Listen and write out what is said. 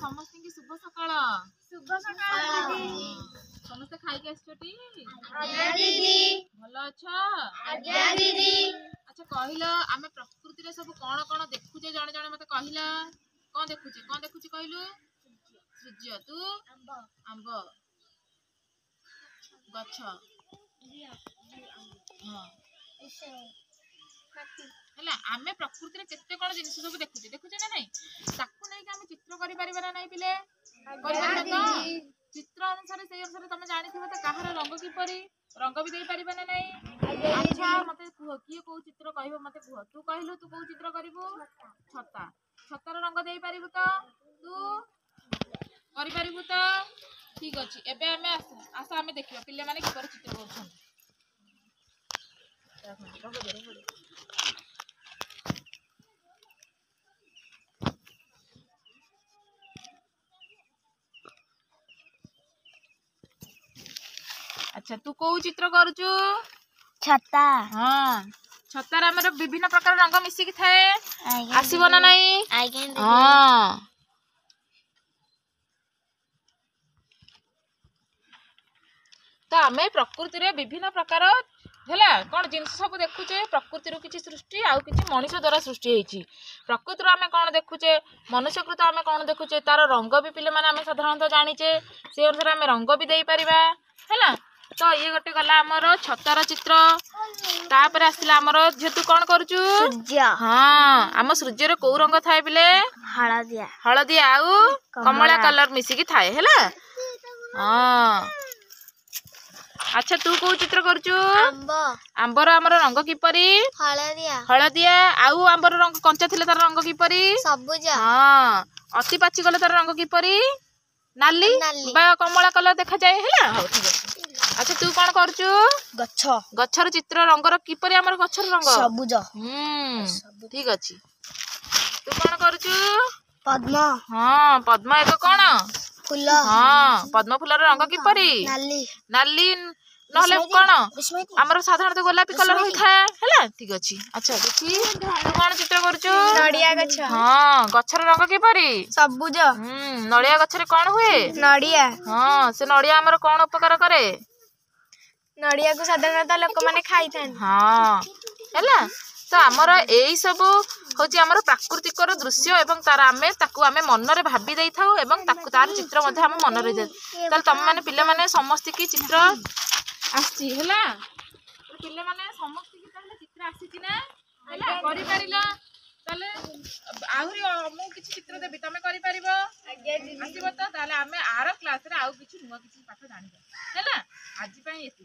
समस्त की शुभ सकाळ। शुभ सकाळ दीदी। समस्त खाई आछटी? आज्ञा दीदी। भल अछ? आज्ञा दीदी। अच्छा कहलो आमे प्रकृति रे सब कोन कोन देखुचे जणे जणे मते कहला कोन देखुचे कहलु? सूर्य तू आंब गछ हां हला आमे प्रकृति रे केते कोन जिनिस सब देखुचे ना नहीं ताकू नै कि आमे चित्र करि परिबा ना नहीं पिले करि परिबा तो चित्र अनुसार से अनुसार तमे जानि थिबो त कहार रंग कि परी रंग भी दे परिबा ना नहीं। अच्छा मते कुह किए को चित्र कहबो मते कुह तू कहलु तू को चित्र करिवो छता छतार रंग दे परिबो त तू करि परिबो त ठीक अछि एबे हमें आसा हमें देखियो पिल्ले माने कि पर चित्र करछन अच्छा तू को चित्र करूचु छता हां छतार हमर विभिन्न प्रकार रंग मिसी कि थाए आसीबो ना नहीं हां तो आमे प्रकृति रे विभिन्न प्रकार हैला कोन जिंस सब देखुचे प्रकृति रो किछि सृष्टि आउ किछि मनुष्य द्वारा सृष्टि हेछि प्रकृति रो आमे कोन देखुचे मनुष्य कृत आमे कोन देखुचे तार रंग भी पिले माने आमे साधारणतः जानिचे से अनुसार आमे रंग भी देई परिबा हैला तो ये गोटे गला हमर छतार चित्र तापर आसिला हमर जेतु कोन करूचु सूर्य हां हम सूर्य रे को रंग थाए बिले हळदिया आउ कमला कलर मिसी कि थाए हैला हां अच्छा तू को चित्र करचु आंब आंबर हमर रंग किपरी हळदिया आउ आंबर रंग कंचा थिले तार रंग किपरी सबुज हां अति पाची गले तार रंग किपरी नाली बा कमला कलर देखा जाए हैला हो ठीक है। अच्छा तू कोन करचु गछ गछर चित्र रंगर किपरी हमर गछर रंग सबुज ठीक अछि तू कोन करचु पद्म हां पद्म एक कोन फूल हां पद्म फूलर रंग किपरी नाली नहले कोन हमर साधारणतः गोलापी कलर होई थाए हैला ठीक अछि। अच्छा देखि तू कोन चित्र करचु नडिया गछ हां गछर रंग किपरी सबुज नडिया गछरे कोन हुए नडिया हां से नडिया हमर कोन उपकार करे नडिया को साधारणतः लोक माने खाइ थान हां हैला तो हमर एई सब होची हमर प्राकृतिक दृश्य एवं तार आमे ताकू आमे मन रे भाबी देई थाउ एवं ताकू तार चित्र मध्ये हम मन रे दे ताल तम माने पिल्ले माने समस्त की चित्र आसी हैला पिल्ले माने समस्त की ताले चित्र आसी कि ना हैला करि परिला ताले आहुरी मु किछि चित्र देबी तमे करि परिबो आसीबो त ताले आमे आरो क्लास रे आउ किछि नुवा किछि पाठ जानिबो हैला आज पई एति।